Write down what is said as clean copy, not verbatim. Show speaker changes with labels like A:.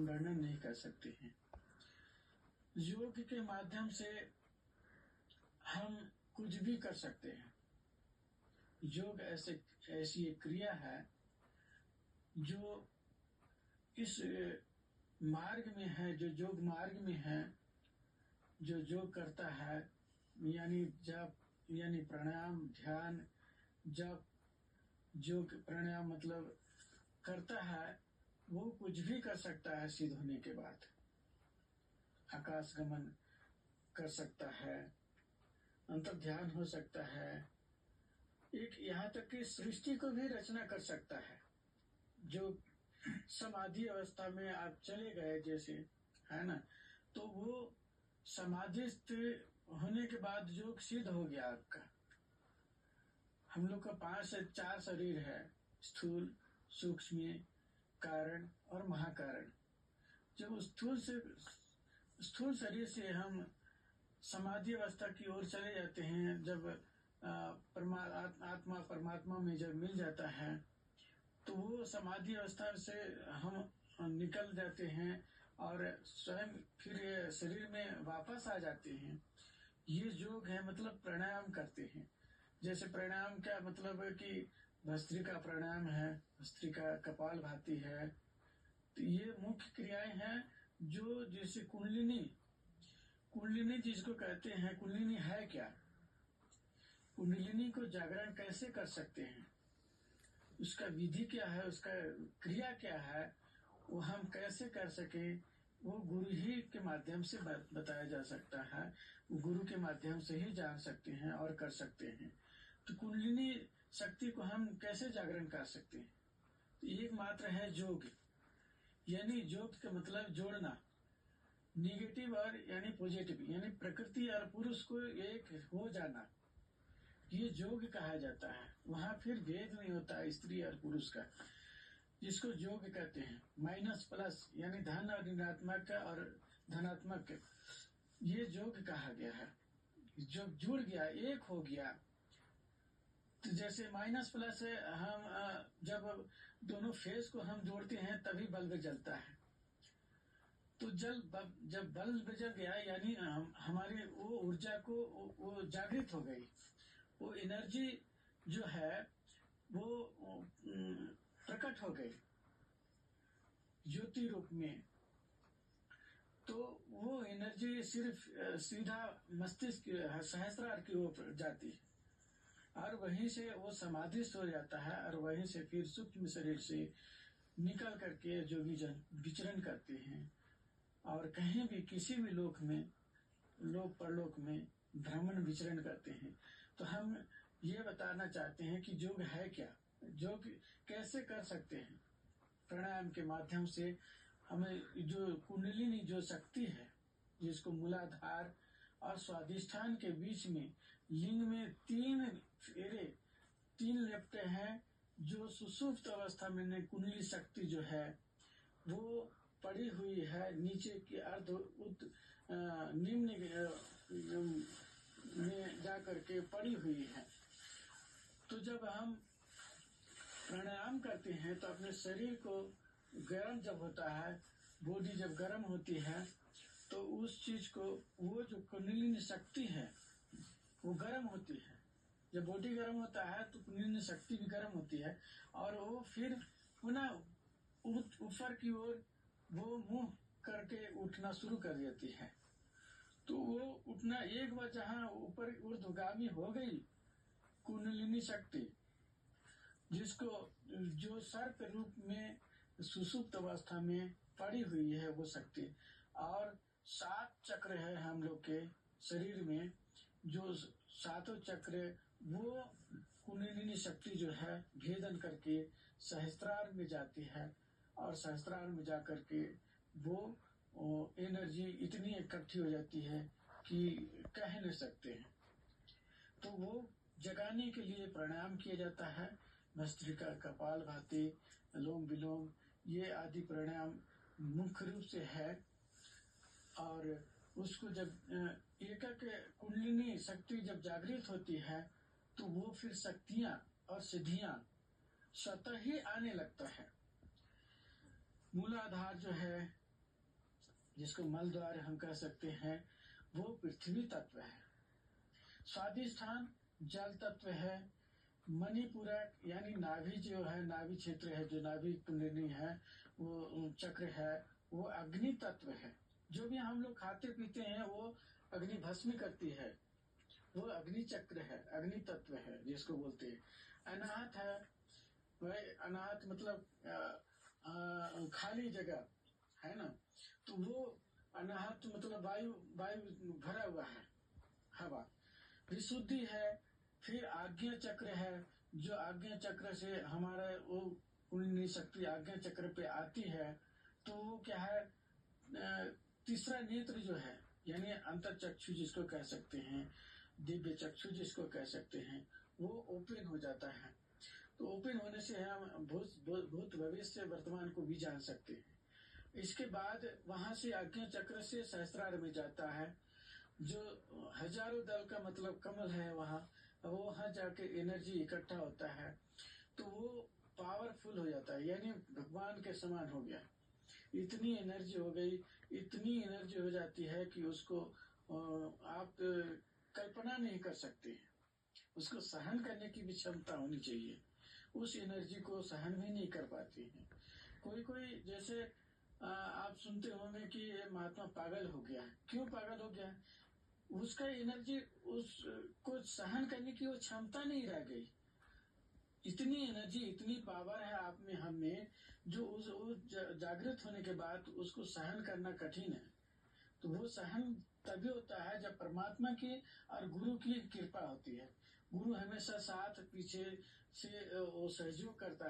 A: वर्णन नहीं कर सकते हैं। योग के माध्यम से हम कुछ भी कर सकते हैं। योग ऐसी एक क्रिया है जो इस मार्ग में है, जो योग मार्ग में है, जो योग करता है, यानी जप, यानी प्राणायाम, ध्यान, जप, योग प्राणायाम मतलब करता है, वो कुछ भी कर सकता है। सिद्ध होने के बाद आकाश गमन कर सकता है, अंतर ध्यान हो सकता है, एक यहाँ तक कि सृष्टि को भी रचना कर सकता है। जो समाधि अवस्था में आप चले गए जैसे, है ना, तो वो समाधिस्थ होने के बाद योग सिद्ध हो गया आपका। हम लोग का 5 से 4 शरीर है, स्थूल, सूक्ष्म, कारण और महाकारण। जब स्थूल शरीर से हम समाधि अवस्था की ओर चले जाते हैं, जब आत्मा परमात्मा में जब मिल जाता है, तो वो समाधि अवस्था से हम निकल जाते हैं और स्वयं फिर शरीर में वापस आ जाते हैं। ये योग है, मतलब प्राणायाम करते हैं। जैसे प्राणायाम का मतलब है कि भस्त्रिका प्राणायाम है, भस्त्रिका कपाल भाती है। तो ये मुख्य क्रियाएं हैं जो जैसे कुंडलिनी जिसको कहते हैं। कुंडलिनी है क्या? कुंडलिनी को जागरण कैसे कर सकते हैं, उसका विधि क्या है, उसका क्रिया क्या है, वो हम कैसे कर सके, वो गुरु ही के माध्यम से बताया जा सकता है। गुरु के माध्यम से ही जान सकते हैं और कर सकते हैं। तो कुंडलिनी शक्ति को हम कैसे जागरण कर सकते हैं? तो एक मात्र है योग, यानी योग का मतलब जोड़ना, निगेटिव और यानी पॉजिटिव, यानी प्रकृति और पुरुष को एक हो जाना, ये योग कहा जाता है। वहां फिर भेद नहीं होता स्त्री और पुरुष का, जिसको योग कहते हैं। माइनस प्लस यानी धन और ऋणात्मक और धनात्मक, ये योग कहा गया है। जो जुड़ गया, एक हो गया। तो जैसे माइनस प्लस है, हम जब दोनों फेस को हम जोड़ते हैं तभी बल्ब जलता है। तो जब बल्ब जल गया, यानी हमारी वो ऊर्जा को वो जागृत हो गई, वो एनर्जी जो है वो प्रकट हो गई ज्योति रूप में। तो वो एनर्जी सिर्फ सीधा मस्तिष्क सहस्रार की ओर जाती है और वहीं से वो समाधिस्थ हो जाता है और वहीं से फिर सूक्ष्म शरीर से निकल करके जोगी जन विचरण करते हैं और कहीं भी किसी भी लोक में, लोक परलोक में भ्रमण विचरण करते हैं। तो हम ये बताना चाहते हैं कि योग है क्या, योग कैसे कर सकते हैं। प्राणायाम के माध्यम से हमें जो कुंडलिनी जो शक्ति है, जिसको मूलाधार और स्वाधिष्ठान के बीच में लिंग में 3 फेरे, 3 लेप्टे हैं, जो सुषुप्त अवस्था में कुंडली शक्ति जो है वो पड़ी हुई है नीचे की निम्न में जा करके पड़ी हुई है। तो जब हम प्राणायाम करते हैं तो अपने शरीर को गर्म जब होता है, बॉडी जब गर्म होती है, तो उस चीज को, वो जो कुंडलिनी शक्ति है वो गर्म होती है। जब बॉडी गर्म होता है तो कुंडलिनी शक्ति भी गर्म होती है और वो फिर पुनः ऊपर की ओर वो मुंह करके उठना शुरू कर देती है। तो वो उठना एक बार जहाँ ऊपर ऊर्ध्वगामी हो गई कुंडलिनी शक्ति, जिसको जो सर्प रूप में सुषुप्त अवस्था में पड़ी हुई है वो शक्ति, और 7 चक्र है हम लोग के शरीर में, जो 7 चक्र वो कुंडलिनी शक्ति जो है भेदन करके सहस्त्रार में जाती है और सहस्त्रार में जा करके वो एनर्जी इतनी इकट्ठी हो जाती है कि कह नहीं सकते हैं। तो वो जगाने के लिए प्राणायाम किया जाता है। भस्त्रिका, कपाल भाती, अनुलोम विलोम, ये आदि प्राणायाम मुख्य रूप से है। और उसको जब एकक कुंडलिनी शक्ति जब जागृत होती है तो वो फिर शक्तियां और सिद्धियां स्वतः ही आने लगता है। मूलाधार जो है जिसको मलद्वार हम कह सकते हैं, वो पृथ्वी तत्व है। स्वादिष्ठान जल तत्व है। मणिपूरक यानी नाभि जो है, नाभि क्षेत्र है, जो नाभि कुंडली है, वो चक्र है, वो अग्नि तत्व है। जो भी हम लोग खाते पीते हैं वो अग्नि भस्म करती है, वो अग्नि चक्र है, अग्नि तत्व है जिसको बोलते हैं। अनाहत है, वह अनाहत मतलब खाली जगह है ना, तो वो अनाहत मतलब वायु, वायु भरा हुआ है, हवा। विशुद्धि है। फिर आज्ञा चक्र है, जो आज्ञा चक्र से हमारा वो कुंडली शक्ति आज्ञा चक्र पे आती है, तो वो क्या है, तीसरा नेत्र जो है, यानी अंतर चक्षु जिसको कह सकते हैं, दिव्य चक्षु जिसको कह सकते हैं, वो ओपन हो जाता है। तो ओपन होने से हम भूत भविष्य वर्तमान को भी जान सकते हैं। इसके बाद वहां से आज्ञा चक्र से सहस्त्रार में जाता है, जो हजारों दल का मतलब कमल है वहाँ, वो वहां जाके एनर्जी इकट्ठा होता है, तो वो पावरफुल हो जाता है, यानी भगवान के समान हो गया। इतनी एनर्जी हो गई, इतनी एनर्जी हो जाती है कि उसको आप कल्पना नहीं कर सकते। उसको सहन करने की भी क्षमता होनी चाहिए। उस एनर्जी को सहन भी नहीं कर पाती है। कोई कोई जैसे आप सुनते होंगे कि ये महात्मा पागल हो गया है। क्यों पागल हो गया? उसका एनर्जी, उसको सहन करने की वो क्षमता नहीं रह गई। इतनी एनर्जी, इतनी पावर है आप में, हम में, जो उस जागृत होने के बाद उसको सहन करना कठिन है। तो वो सहन तभी होता है जब परमात्मा की और गुरु की कृपा होती है। गुरु हमेशा साथ पीछे से वो सहयोग करता है।